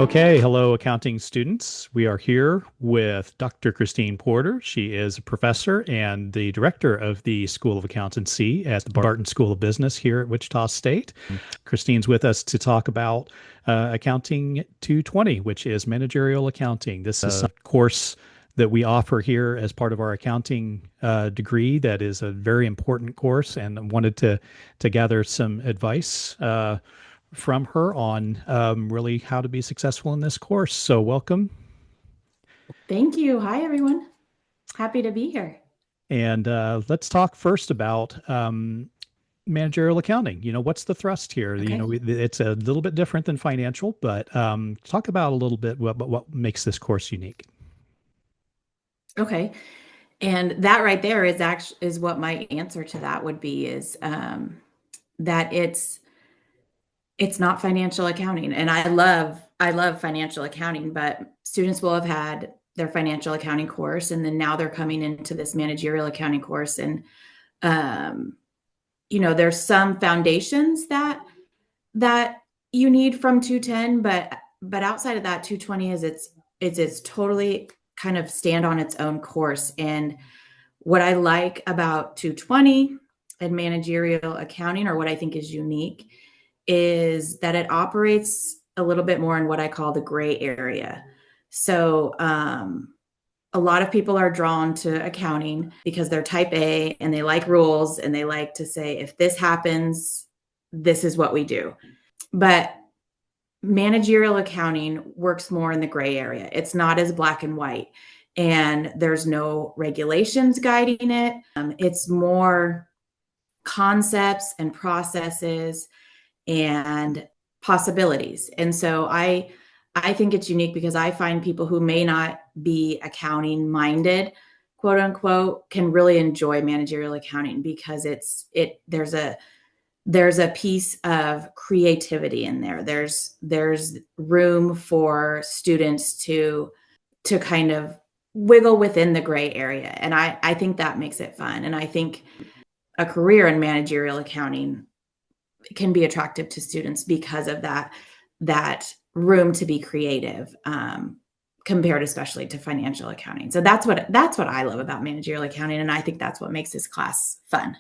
Okay, hello, accounting students. We are here with Dr. Christine Porter. She is a professor and the director of the School of Accountancy at the Barton School of Business here at Wichita State. Christine's with us to talk about Accounting 220, which is Managerial Accounting. This is a course that we offer here as part of our accounting degree that is a very important course, and wanted to gather some advice from her on really how to be successful in this course. So welcome. Thank you. Hi, everyone. Happy to be here. And let's talk first about managerial accounting. What's the thrust here? Okay. It's a little bit different than financial, but talk about a little bit what makes this course unique. Okay. And that right there is what my answer to that would be is that it's not financial accounting. And I love financial accounting, but students will have had their financial accounting course, and then now they're coming into this managerial accounting course. And um, there's some foundations that you need from 210, but outside of that, 220 is it's totally kind of stand on its own course. And what I like about 220 and managerial accounting, or what I think is unique, is that it operates a little bit more in what I call the gray area. So a lot of people are drawn to accounting because they're type A and they like rules and they like to say, if this happens, this is what we do. But managerial accounting works more in the gray area. It's not as black and white, and there's no regulations guiding it. It's more concepts and processes and possibilities. And so I think it's unique because I find people who may not be accounting minded, quote unquote, can really enjoy managerial accounting because there's a piece of creativity in there. There's room for students to kind of wiggle within the gray area. And I think that makes it fun. And I think a career in managerial accounting can be attractive to students because of that room to be creative, compared especially to financial accounting. So that's what I love about managerial accounting, and I think that's what makes this class fun.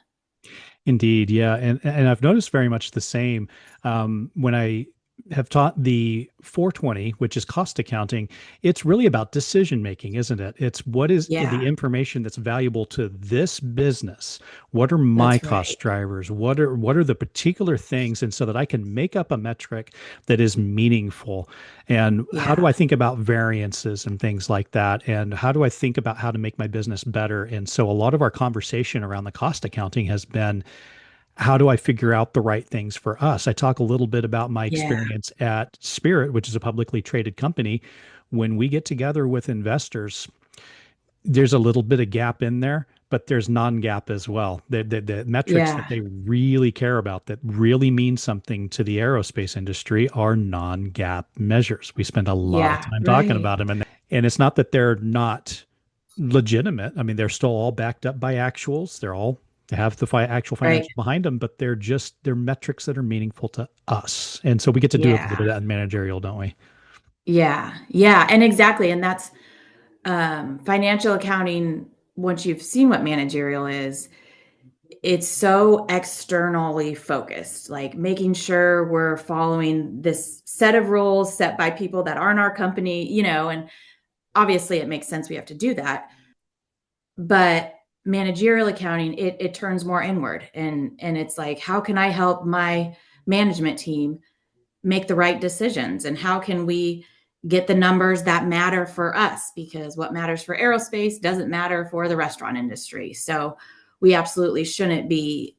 Indeed, yeah, and I've noticed very much the same when I have taught the 420, which is cost accounting. It's really about decision making, isn't it? It's what is the Yeah, information that's valuable to this business. What are my that's right. cost drivers? What are the particular things, and so that I can make up a metric that is meaningful. And how do Yeah. I think about variances and things like that? And how do I think about how to make my business better? And so a lot of our conversation around the cost accounting has been, how do I figure out the right things for us? I talk a little bit about my Yeah. experience at Spirit, which is a publicly traded company. When we get together with investors, there's a little bit of gap in there, but there's non-gap as well. The metrics that Yeah. they really care about, that really mean something to the aerospace industry, are non-gap measures. We spend a lot of Yeah. time talking Right. about them, and it's not that they're not legitimate. I mean, they're still all backed up by actuals. They have the actual Right. financials behind them, but they're metrics that are meaningful to us. And so we get to do a little bit of Yeah. that in managerial, don't we? Yeah. Yeah. And exactly. And that's financial accounting. Once you've seen what managerial is, it's so externally focused, like making sure we're following this set of rules set by people that aren't our company, and obviously it makes sense we have to do that. But managerial accounting, it turns more inward, and it's like, how can I help my management team make the right decisions, and how can we get the numbers that matter for us, because what matters for aerospace doesn't matter for the restaurant industry. So we absolutely shouldn't be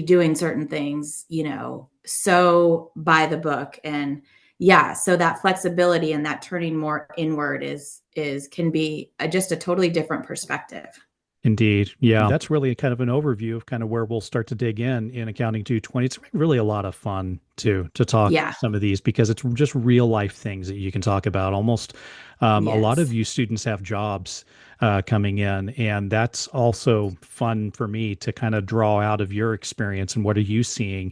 doing certain things, so by the book. And yeah, so that flexibility and that turning more inward is can be just a totally different perspective. Indeed. Yeah. That's really kind of an overview of kind of where we'll start to dig in Accounting 220. It's really a lot of fun to talk Yeah. some of these because it's just real life things that you can talk about. Almost a lot of Yes. you students have jobs coming in, and that's also fun for me to kind of draw out of your experience and what are you seeing.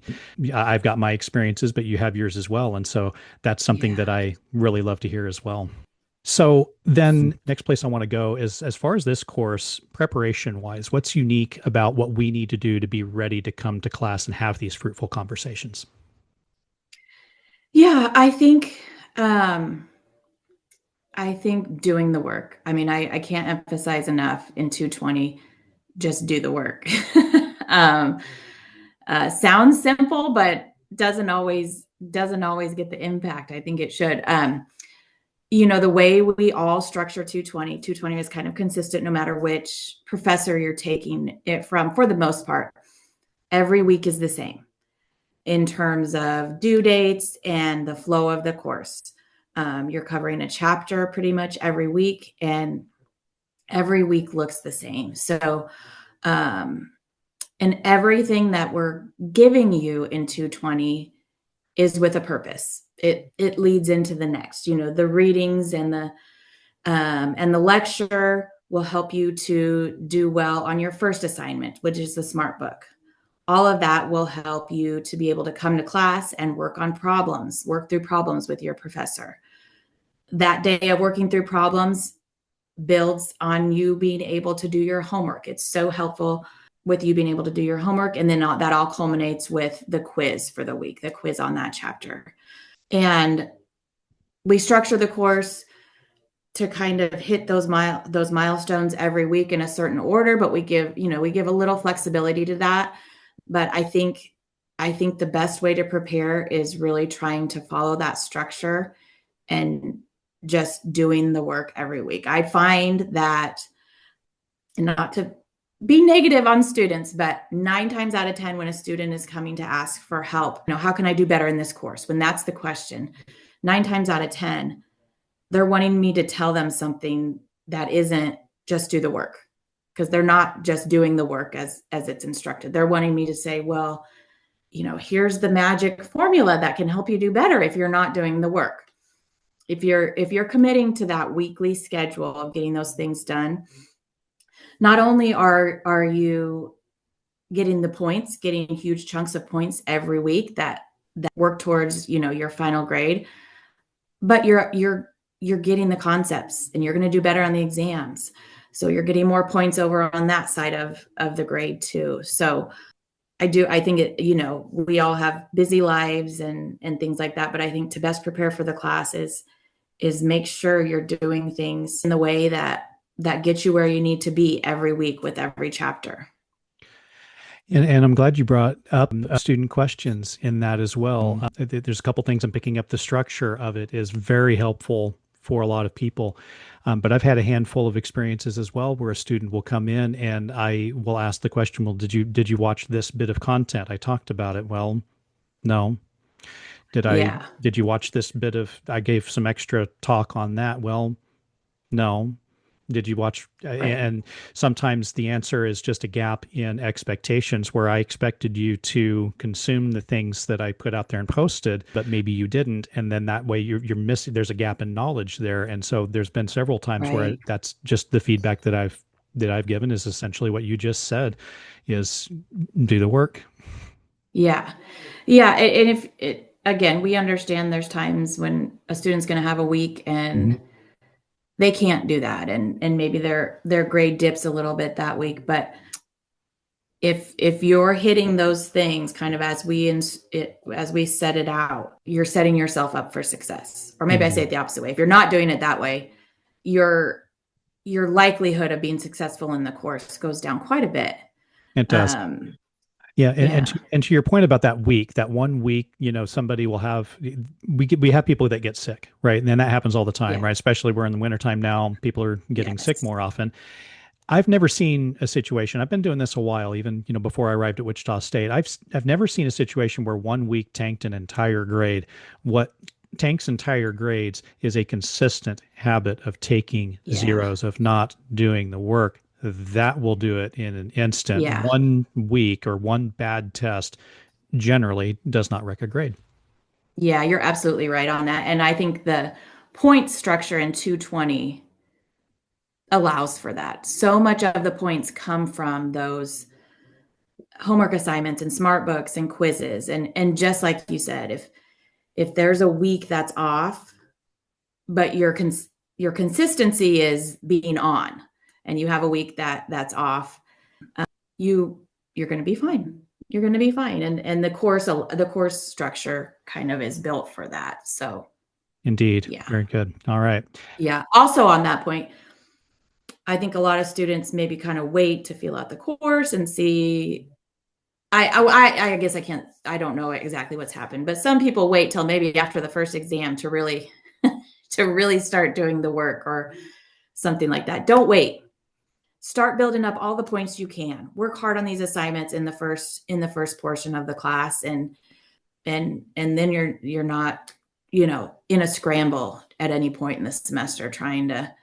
I've got my experiences, but you have yours as well. And so that's something Yeah. that I really love to hear as well. So then next place I want to go is as far as this course preparation wise, what's unique about what we need to do to be ready to come to class and have these fruitful conversations? Yeah, um I think doing the work. I mean, I can't emphasize enough in 220, just do the work. um Sounds simple, but doesn't always get the impact I think it should. The way we all structure 220 is kind of consistent no matter which professor you're taking it from for the most part. Every week is the same in terms of due dates and the flow of the course. You're covering a chapter pretty much every week, and every week looks the same. So, um, and everything that we're giving you in 220 is with a purpose. It leads into the next. The readings and the lecture will help you to do well on your first assignment, which is the SMART book. All of that will help you to be able to come to class and work through problems with your professor. That day of working through problems builds on you being able to do your homework. It's so helpful with you being able to do your homework. And then that all culminates with the quiz for the week, the quiz on that chapter. And we structure the course to kind of hit those milestones every week in a certain order, but we give a little flexibility to that. But I think the best way to prepare is really trying to follow that structure and just doing the work every week. I find that, not to be negative on students, but 9 times out of 10, when a student is coming to ask for help, how can I do better in this course? When that's the question, 9 times out of 10, they're wanting me to tell them something that isn't just do the work, because they're not just doing the work as it's instructed. They're wanting me to say, well, here's the magic formula that can help you do better if you're not doing the work. If you're committing to that weekly schedule of getting those things done, not only are you getting the points, getting huge chunks of points every week that work towards, your final grade, but you're getting the concepts and you're going to do better on the exams. So you're getting more points over on that side of the grade too. So I think we all have busy lives and things like that, but I think to best prepare for the class is make sure you're doing things in the way that gets you where you need to be every week with every chapter. And I'm glad you brought up student questions in that as well. There's a couple things I'm picking up. The structure of it is very helpful for a lot of people. But I've had a handful of experiences as well where a student will come in and I will ask the question, well, did you watch this bit of content? I talked about it. Well, no. Yeah. Did you watch this bit of, I gave some extra talk on that? Well, no. Did you watch? Right. And sometimes the answer is just a gap in expectations where I expected you to consume the things that I put out there and posted, but maybe you didn't. And then that way you're missing, there's a gap in knowledge there. And so there's been several times where Right. that's just the feedback that I've given is essentially what you just said is do the work. Yeah. Yeah. And if it, again, we understand there's times when a student's going to have a week and they can't do that. And maybe their grade dips a little bit that week. But if you're hitting those things kind of as we set it out, you're setting yourself up for success. Or maybe I say Mhm. it the opposite way. If you're not doing it that way, your your likelihood of being successful in the course goes down quite a bit. It does. Um, Yeah, yeah. and to your point about that week, that one week, somebody will have we have people that get sick, right? And then that happens all the time, Yeah. right? Especially we're in the wintertime now, people are getting sick Yes. more often. I've never seen a situation. I've been doing this a while, even before I arrived at Wichita State. I've never seen a situation where one week tanked an entire grade. What tanks entire grades is a consistent habit of taking Yeah. zeros, of not doing the work. that will do it in an instant. Yeah. 1 week or one bad test generally does not wreck a grade. Yeah, you're absolutely right on that. And I think the point structure in 220 allows for that. So much of the points come from those homework assignments and smart books and quizzes. And just like you said, if there's a week that's off, but your consistency is being on, and you have a week that's off, you you're going to be fine. You're going to be fine. And the course structure kind of is built for that. So Indeed. yeah. Very good. All right. Yeah. Also on that point, I think a lot of students maybe kind of wait to fill out the course and see. I guess I don't know exactly what's happened, but some people wait till maybe after the first exam to really to really start doing the work or something like that. Don't wait. Start building up all the points you can. Work hard on these assignments in the first portion of the class, and then you're not, in a scramble at any point in the semester trying to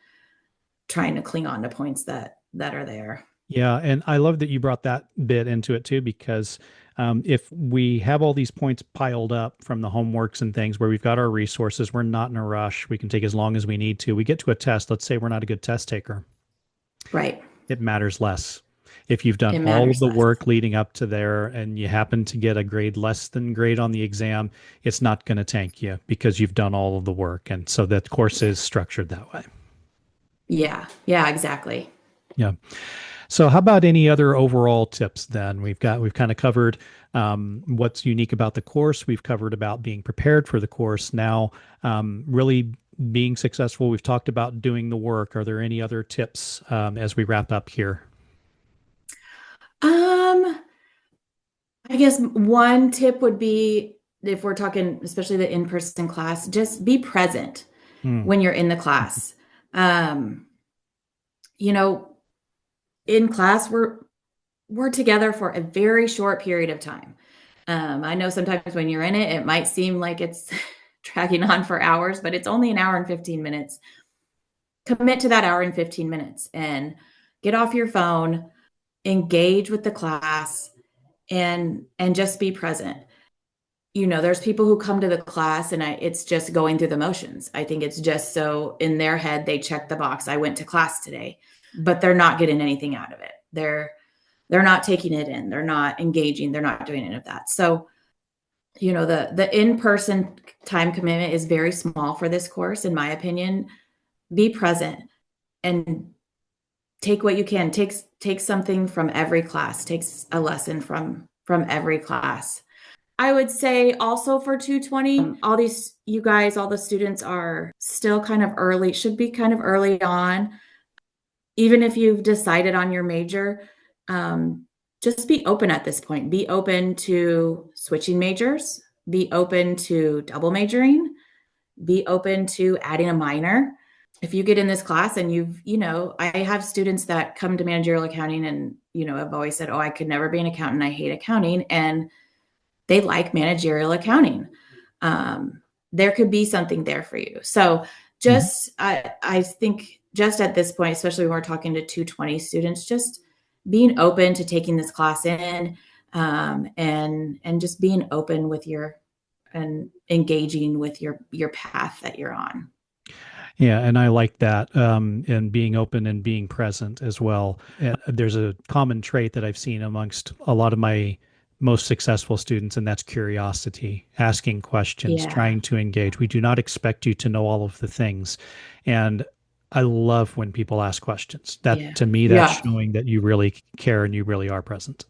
cling on to points that are there. Yeah, and I love that you brought that bit into it too, because if we have all these points piled up from the homeworks and things where we've got our resources, we're not in a rush. We can take as long as we need to. We get to a test. Let's say we're not a good test taker. Right. It matters less. If you've done It all of matters the less. work leading up to there and you happen to get a grade less than grade on the exam, it's not going to tank you because you've done all of the work. And so that course is structured that way. Yeah. Yeah, exactly. Yeah. So how about any other overall tips then? We've kind of covered what's unique about the course. We've covered about being prepared for the course. Now, really being successful. We've talked about doing the work. Are there any other tips as we wrap up here? Um, I guess one tip would be, if we're talking, especially the in-person class, just be present Hmm. when you're in the class. Um, you know, in class, we're together for a very short period of time. I know sometimes when you're in it, it might seem like it's dragging on for hours, but it's only an hour and 15 minutes. Commit to that hour and 15 minutes and get off your phone, engage with the class, and just be present. There's people who come to the class and it's just going through the motions. I think it's just so in their head they check the box, I went to class today, but they're not getting anything out of it. They're not taking it in, they're not engaging, they're not doing any of that. So the in-person time commitment is very small for this course, in my opinion. Be present and take what you can. Take something from every class. Take a lesson from every class. I would say also for 220, all the students are still kind of early, should be kind of early on. Even if you've decided on your major, just be open at this point. Be open to switching majors. Be open to double majoring. Be open to adding a minor. If you get in this class and I have students that come to managerial accounting and, have always said, oh, I could never be an accountant. I hate accounting. And they like managerial accounting. There could be something there for you. So Mhm. I think just at this point, especially when we're talking to 220 students, just being open to taking this class in, and just being open with and engaging with your path that you're on. Yeah, and I like that, and being open and being present as well. And there's a common trait that I've seen amongst a lot of my most successful students, and that's curiosity, asking questions, Yeah. trying to engage. We do not expect you to know all of the things. And I love when people ask questions. That Yeah. to me, that's Yeah. showing that you really care and you really are present.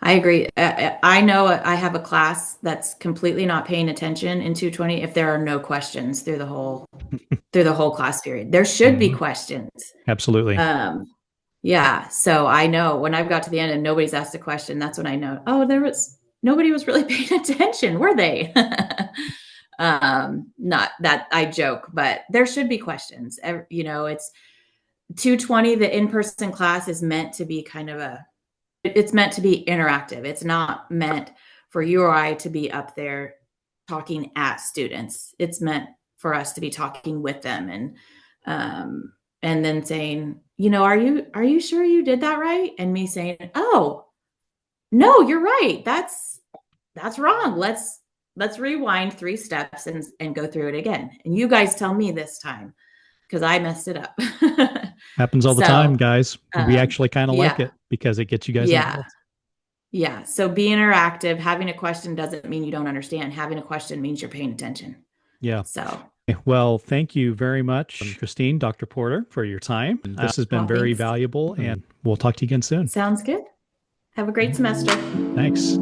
I agree. I know I have a class that's completely not paying attention in 220 if there are no questions through the whole class period. There should be Mhm. questions. Absolutely. Um, yeah. So I know when I've got to the end and nobody's asked a question, that's when I know, oh, nobody was really paying attention, were they? Not that I joke, but there should be questions. It's 220, the in-person class is meant to be it's meant to be interactive. It's not meant for you or I to be up there talking at students. It's meant for us to be talking with them. And and then saying, are you sure you did that right? And me saying, oh, no, you're right. That's wrong. Let's rewind 3 steps and go through it again. And you guys tell me this time because I messed it up. Happens all the time, So, guys. We actually kind of like yeah, it because it gets you guys yeah, involved. yeah. So be interactive. Having a question doesn't mean you don't understand. Having a question means you're paying attention. Yeah. So, Well, thank you very much, Christine, Dr. Porter, for your time. This has been well, very thanks. valuable, and we'll talk to you again soon. Sounds good. Have a great semester. Thanks.